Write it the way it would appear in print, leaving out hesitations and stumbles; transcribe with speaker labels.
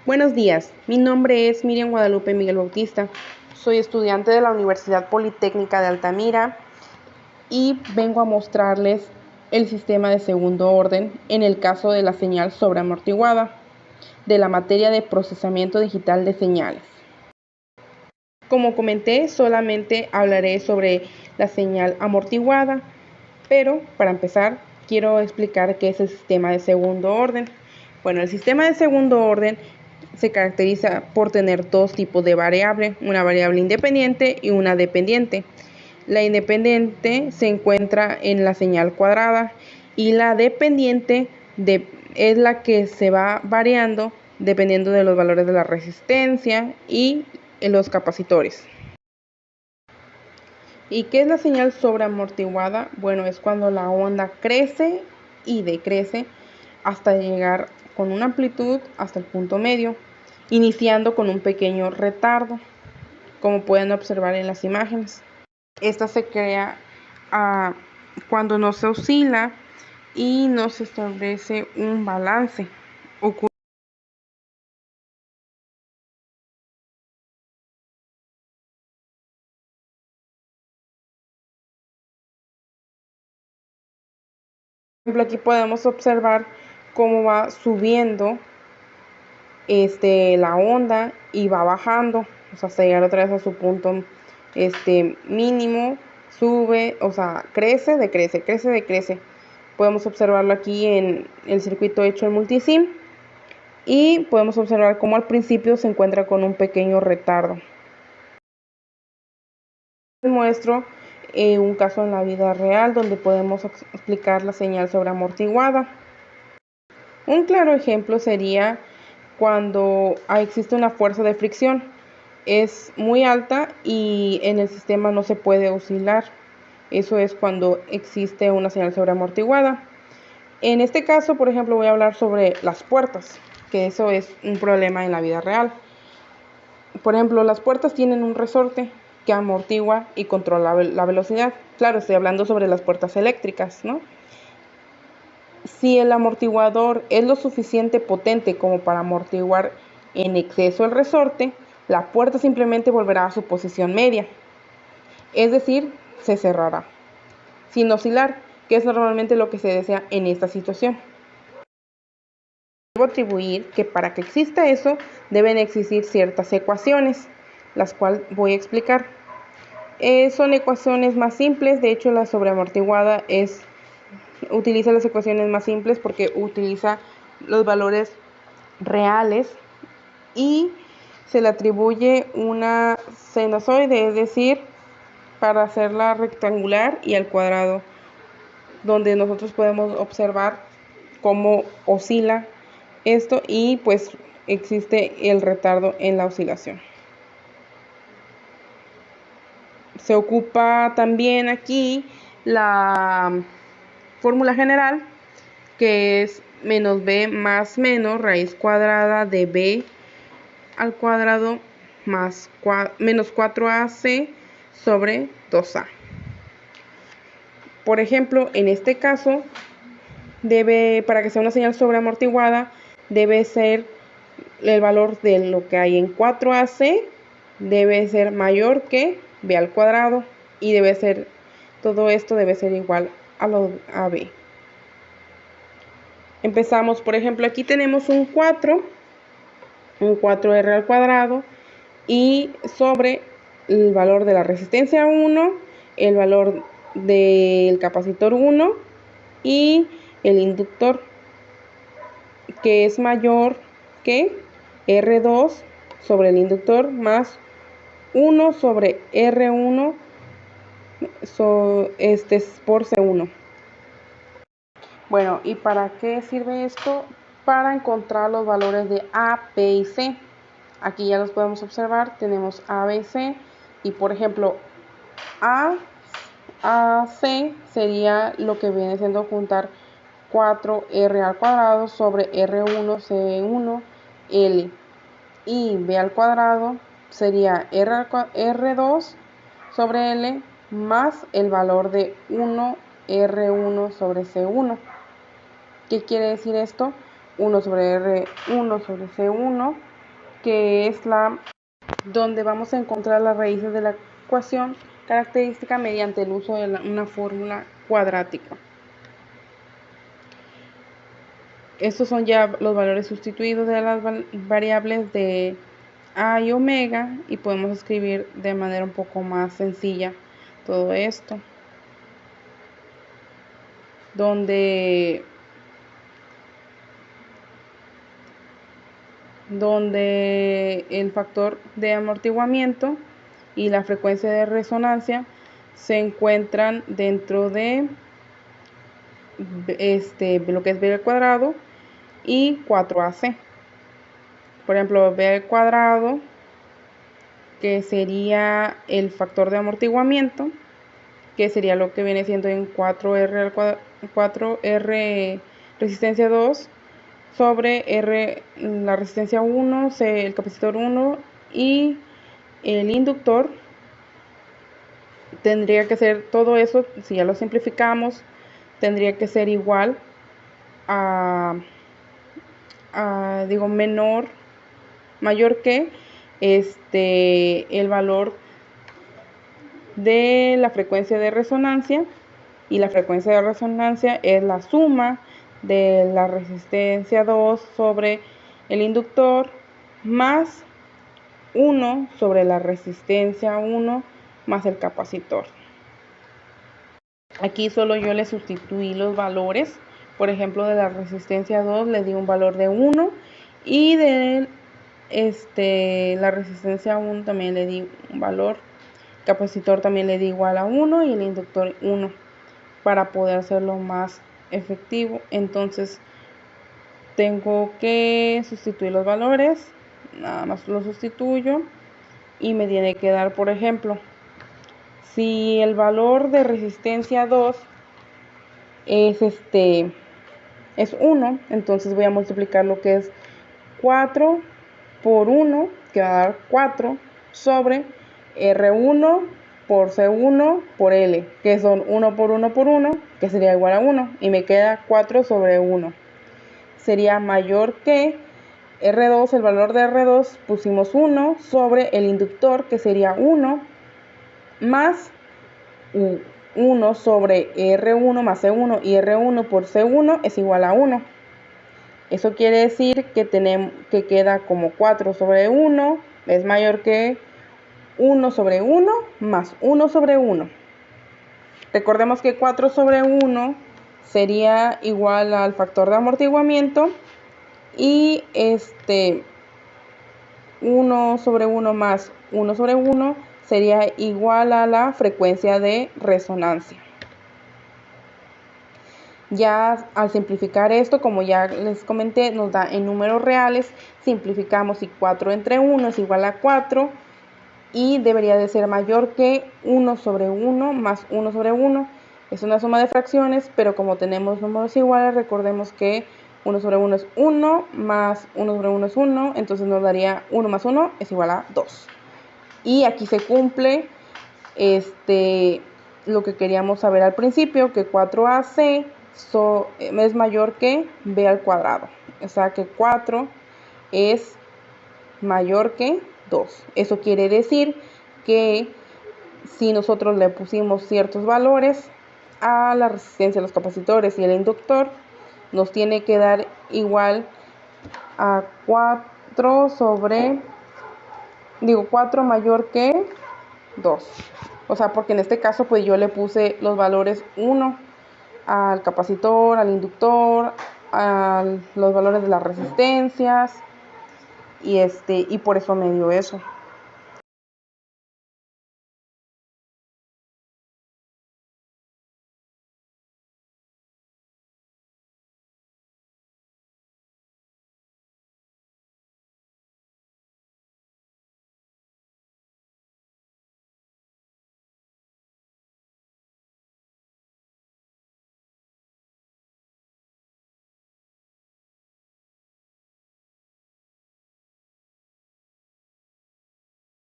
Speaker 1: Buenos días, mi nombre es Miriam Guadalupe Miguel Bautista. Soy estudiante de la Universidad Politécnica de Altamira y vengo a mostrarles el sistema de segundo orden en el caso de la señal sobreamortiguada de la materia de procesamiento digital de señales. Como comenté, solamente hablaré sobre la señal amortiguada, pero para empezar quiero explicar qué es el sistema de segundo orden. Bueno, el sistema de segundo orden se caracteriza por tener dos tipos de variable, una variable independiente y una dependiente. La independiente se encuentra en la señal cuadrada y la dependiente es la que se va variando dependiendo de los valores de la resistencia y los capacitores. ¿Y qué es la señal sobreamortiguada? Bueno, es cuando la onda crece y decrece hasta llegar con una amplitud hasta el punto medio, iniciando con un pequeño retardo, como pueden observar en las imágenes. Esta se crea cuando no se oscila y no se establece un balance. Por ejemplo, aquí podemos observar cómo va subiendo la onda y va bajando, o sea, hasta llegar otra vez a su punto mínimo, sube, o sea, crece, decrece, crece, decrece. Podemos observarlo aquí en el circuito hecho en multisim y podemos observar cómo al principio se encuentra con un pequeño retardo. Les muestro un caso en la vida real donde podemos explicar la señal sobreamortiguada. Un claro ejemplo sería cuando existe una fuerza de fricción. Es muy alta y en el sistema no se puede oscilar. Eso es cuando existe una señal sobreamortiguada. En este caso, por ejemplo, voy a hablar sobre las puertas, que eso es un problema en la vida real. Por ejemplo, las puertas tienen un resorte que amortigua y controla la velocidad. Claro, estoy hablando sobre las puertas eléctricas, ¿no? Si el amortiguador es lo suficiente potente como para amortiguar en exceso el resorte, la puerta simplemente volverá a su posición media, es decir, se cerrará, sin oscilar, que es normalmente lo que se desea en esta situación. Debo atribuir que para que exista eso deben existir ciertas ecuaciones, las cuales voy a explicar. Son ecuaciones más simples, de hecho la sobreamortiguada utiliza las ecuaciones más simples porque utiliza los valores reales y se le atribuye una sinusoide, es decir, para hacerla rectangular y al cuadrado, donde nosotros podemos observar cómo oscila esto y pues existe el retardo en la oscilación. Se ocupa también aquí la fórmula general, que es menos b más menos raíz cuadrada de b al cuadrado más menos 4ac sobre 2a. Por ejemplo, en este caso, para que sea una señal sobreamortiguada, debe ser el valor de lo que hay en 4ac, debe ser mayor que b al cuadrado y todo esto debe ser igual a b. Empezamos, por ejemplo, aquí tenemos un 4r al cuadrado y sobre el valor de la resistencia 1, el valor del capacitor 1 y el inductor, que es mayor que R2 sobre el inductor más 1 sobre R1 por C1. Bueno, ¿y para qué sirve esto? Para encontrar los valores de A, B y C. Aquí ya los podemos observar, tenemos A, B y C, y por ejemplo, A C sería lo que viene siendo juntar 4R al cuadrado sobre R1, C1, L, y B al cuadrado sería R2 sobre L más el valor de 1 R1 sobre C1. ¿Qué quiere decir esto? 1 sobre R1 sobre C1 que es donde vamos a encontrar las raíces de la ecuación característica mediante el uso de una fórmula cuadrática. Estos son ya los valores sustituidos de las variables de a y omega, y podemos escribir de manera un poco más sencilla todo esto, donde el factor de amortiguamiento y la frecuencia de resonancia se encuentran dentro de lo que es b al cuadrado y 4ac. Por ejemplo, b al cuadrado, que sería el factor de amortiguamiento, que sería lo que viene siendo en 4R al cuadrado, 4R resistencia 2 sobre R la resistencia 1, el capacitor 1 y el inductor. Tendría que ser todo eso, si ya lo simplificamos, tendría que ser igual a mayor que el valor de la frecuencia de resonancia, y la frecuencia de resonancia es la suma de la resistencia 2 sobre el inductor más 1 sobre la resistencia 1 más el capacitor. Aquí solo yo le sustituí los valores. Por ejemplo, de la resistencia 2 le di un valor de 1, y de la resistencia 1 también le di un valor, capacitor también le di igual a 1 y el inductor 1, para poder hacerlo más efectivo. Entonces tengo que sustituir los valores, nada más lo sustituyo y me tiene que dar, por ejemplo, si el valor de resistencia 2 es 1, entonces voy a multiplicar lo que es 4 por 1, que va a dar 4, sobre R1 por C1 por L, que son 1 por 1 por 1, que sería igual a 1, y me queda 4 sobre 1. Sería mayor que R2, el valor de R2 pusimos 1 sobre el inductor, que sería 1, más 1 sobre R1 más C1, y R1 por C1 es igual a 1. Eso quiere decir que queda como 4 sobre 1 es mayor que 1 sobre 1 más 1 sobre 1. Recordemos que 4 sobre 1 sería igual al factor de amortiguamiento, y 1 sobre 1 más 1 sobre 1 sería igual a la frecuencia de resonancia. Ya al simplificar esto, como ya les comenté, nos da en números reales. Simplificamos y 4 entre 1 es igual a 4, y debería de ser mayor que 1 sobre 1 más 1 sobre 1. Es una suma de fracciones, pero como tenemos números iguales, recordemos que 1 sobre 1 es 1, más 1 sobre 1 es 1, entonces nos daría 1 más 1 es igual a 2. Y aquí se cumple lo que queríamos saber al principio, que 4ac es mayor que b al cuadrado. O sea que 4 es mayor que 2. Eso quiere decir que si nosotros le pusimos ciertos valores a la resistencia, a los capacitores y el inductor, nos tiene que dar igual a 4 mayor que 2. O sea, porque en este caso pues yo le puse los valores 1 al capacitor, al inductor, a los valores de las resistencias, y por eso me dio eso.